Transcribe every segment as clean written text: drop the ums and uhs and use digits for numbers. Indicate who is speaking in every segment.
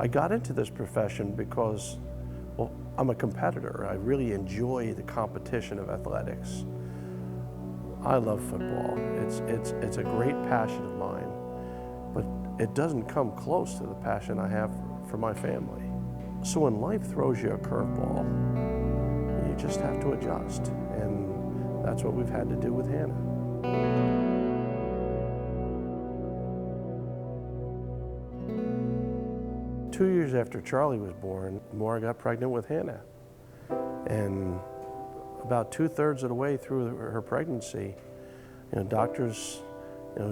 Speaker 1: I got into this profession because, well, I'm a competitor. I really enjoy the competition of athletics. I love football. It's a great passion of mine, but it doesn't come close to the passion I have for my family. So when life throws you a curveball, you just have to adjust, and that's what we've had to do with Hannah. 2 years after Charlie was born, Maura got pregnant with Hannah. And about 2/3 of the way through her pregnancy, doctors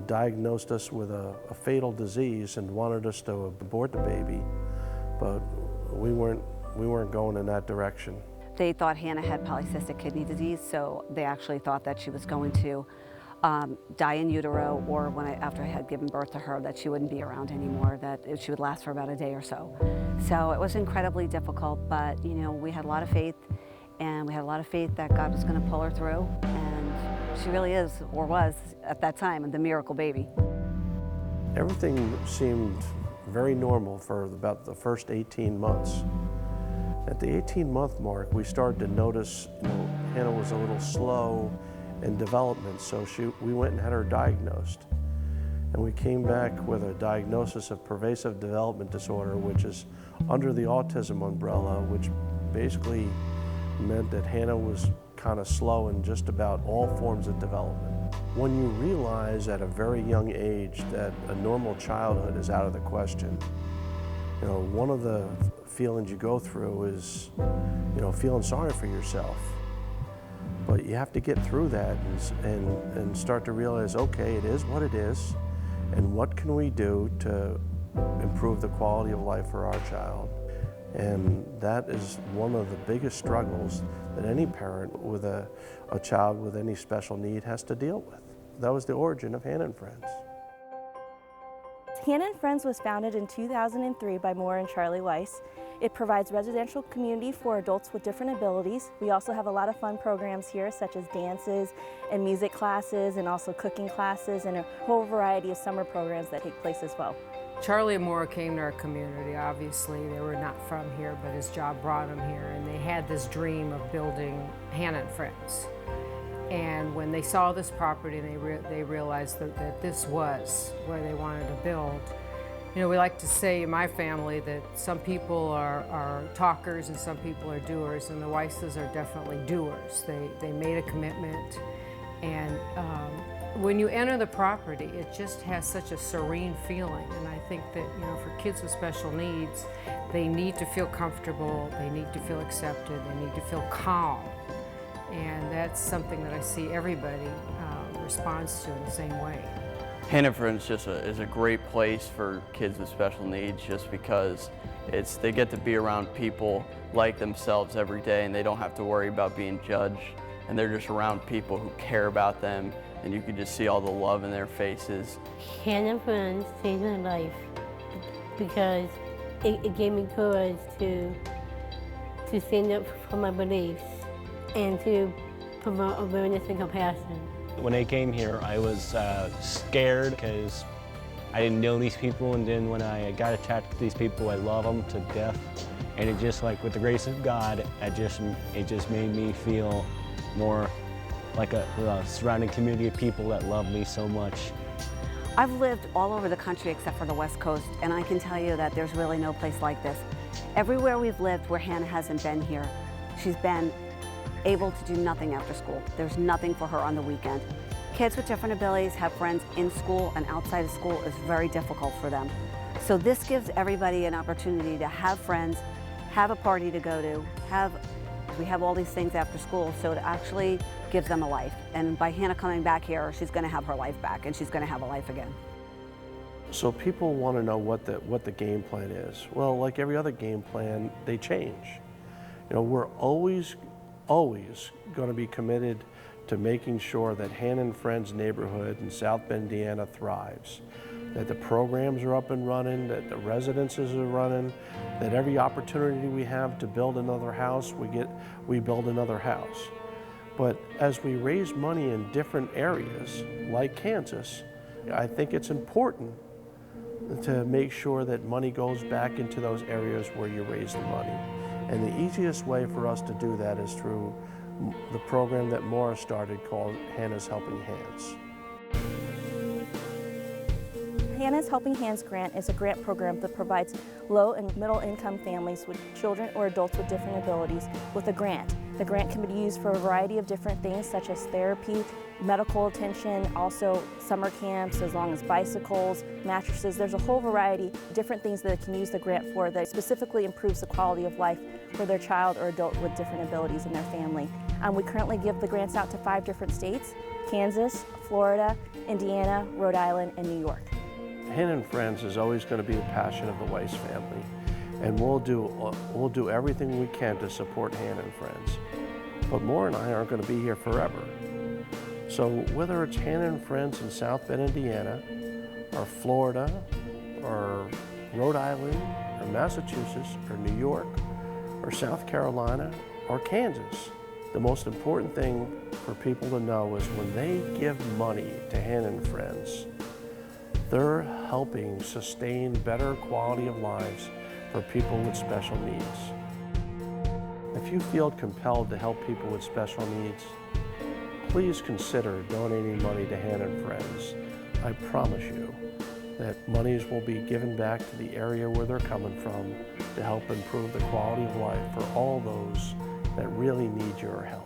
Speaker 1: diagnosed us with a fatal disease and wanted us to abort the baby, but we weren't going in that direction.
Speaker 2: They thought Hannah had polycystic kidney disease, so they actually thought that she was going to die in utero, or after I had given birth to her, that she wouldn't be around anymore, that she would last for about a day or so. So it was incredibly difficult, but we had a lot of faith, and we had a lot of faith that God was going to pull her through, and she really is, or was at that time, the miracle baby.
Speaker 1: Everything seemed very normal for about the first 18 months. At the 18-month mark, we started to notice Hannah was a little slow in development, so we went and had her diagnosed. And we came back with a diagnosis of pervasive development disorder, which is under the autism umbrella, which basically meant that Hannah was kind of slow in just about all forms of development. When you realize at a very young age that a normal childhood is out of the question, one of the feelings you go through is, feeling sorry for yourself. But you have to get through that and start to realize, okay, it is what it is, and what can we do to improve the quality of life for our child? And that is one of the biggest struggles that any parent with a child with any special need has to deal with. That was the origin of Hannah and Friends.
Speaker 3: Hannah and Friends was founded in 2003 by Maura and Charlie Weiss. It provides residential community for adults with different abilities. We also have a lot of fun programs here, such as dances and music classes, and also cooking classes, and a whole variety of summer programs that take place as well.
Speaker 4: Charlie and Maura came to our community. Obviously, they were not from here, but his job brought them here, and they had this dream of building Hannah and Friends. And when they saw this property, they realized that this was where they wanted to build. We like to say in my family that some people are talkers and some people are doers, and the Weisses are definitely doers. They made a commitment, and when you enter the property, it just has such a serene feeling. And I think that for kids with special needs, they need to feel comfortable, they need to feel accepted, they need to feel calm. And that's something that I see everybody responds to in the same way.
Speaker 5: Hannah and Friends is a great place for kids with special needs, just because they get to be around people like themselves every day, and they don't have to worry about being judged, and they're just around people who care about them, and you can just see all the love in their faces.
Speaker 6: Hannah and Friends saved my life because it gave me courage to stand up for my beliefs and to promote awareness and compassion.
Speaker 7: When I came here, I was scared because I didn't know these people, and then when I got attached to these people, I love them to death. And it just, with the grace of God, it just made me feel more like a surrounding community of people that love me so much.
Speaker 2: I've lived all over the country except for the West Coast, and I can tell you that there's really no place like this. Everywhere we've lived where Hannah hasn't been here, she's been able to do nothing after school. There's nothing for her on the weekend. Kids with different abilities have friends in school and outside of school is very difficult for them. So this gives everybody an opportunity to have friends, have a party to go to, we have all these things after school, so it actually gives them a life. And by Hannah coming back here, she's going to have her life back, and she's going to have a life again.
Speaker 1: So people want to know what the game plan is. Well, like every other game plan, they change. We're always going to be committed to making sure that Hannah and Friends neighborhood in South Bend, Indiana thrives. That the programs are up and running, that the residences are running, that every opportunity we have to build another house, we build another house. But as we raise money in different areas, like Kansas, I think it's important to make sure that money goes back into those areas where you raise the money. And the easiest way for us to do that is through the program that Maura started called Hannah's Helping Hands.
Speaker 3: Hannah's Helping Hands grant is a grant program that provides low and middle income families with children or adults with different abilities with a grant. The grant can be used for a variety of different things such as therapy, medical attention, also summer camps, as long as bicycles, mattresses. There's a whole variety of different things that they can use the grant for that specifically improves the quality of life for their child or adult with different abilities in their family. We currently give the grants out to 5 different states: Kansas, Florida, Indiana, Rhode Island, and New York.
Speaker 1: Hannah and Friends is always going to be a passion of the Weiss family, and we'll do everything we can to support Hannah and Friends. But Maura and I aren't going to be here forever. So whether it's Hannah and Friends in South Bend, Indiana, or Florida, or Rhode Island, or Massachusetts, or New York, or South Carolina, or Kansas, the most important thing for people to know is when they give money to Hannah and Friends, they're helping sustain better quality of lives for people with special needs. If you feel compelled to help people with special needs, please consider donating money to Hannah and Friends. I promise you that monies will be given back to the area where they're coming from to help improve the quality of life for all those that really need your help.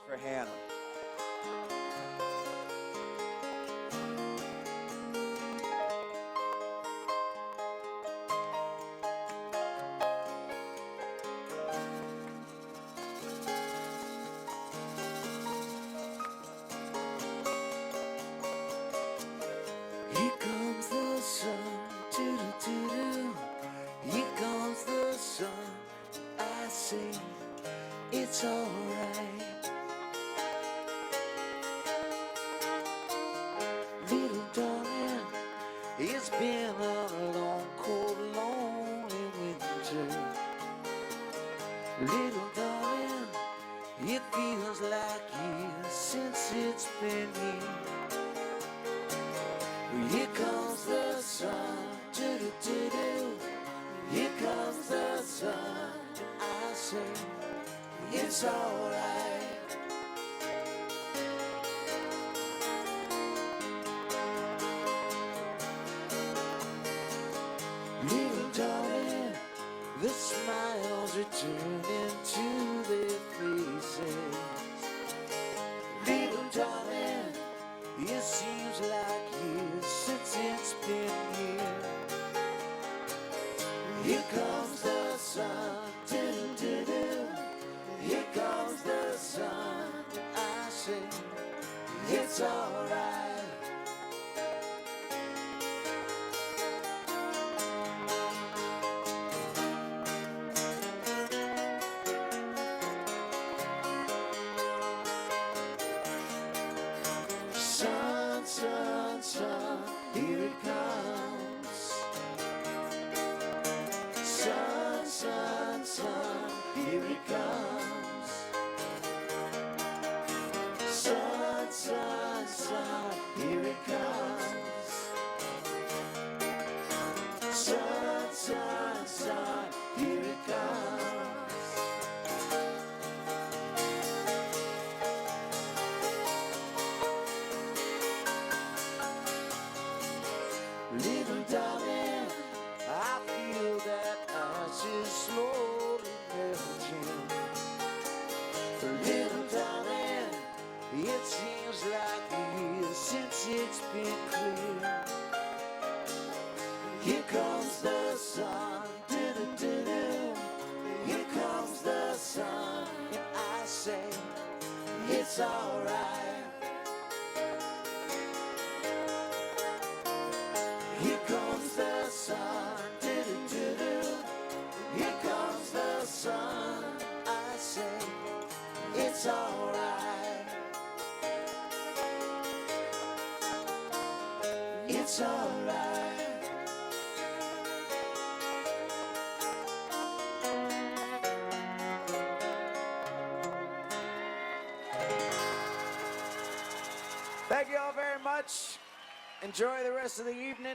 Speaker 8: For Hannah. Here comes the sun, doo-doo-doo-doo. Here comes the sun. I say it's alright. Little darling, it's been a long, cold, lonely winter. Little darling, it feels like years since it's been here. Here comes the sun, doo-doo-doo-doo. Here comes the sun. I say it's alright. Little darling, the smiles returning to their faces. Little darling, it seems like years since it's been here. Here comes the sun, doo-doo-doo. Here comes the sun. I say it's alright. Sun, sun, sun, here it comes. Sun, sun, sun, here it comes. Sun, sun, sun, here it comes. Sun, sun, sun, here it comes. Little darling, I feel that ice is slowly melting. Little darling, it seems like years since it's been clear. Here comes the sun, doo-doo-doo-doo. Here comes the sun, and I say it's alright. Here comes the sun, doo-doo-doo-doo. Here comes the sun. I say it's alright. It's alright.
Speaker 9: Thank you all very much. Enjoy the rest of the evening.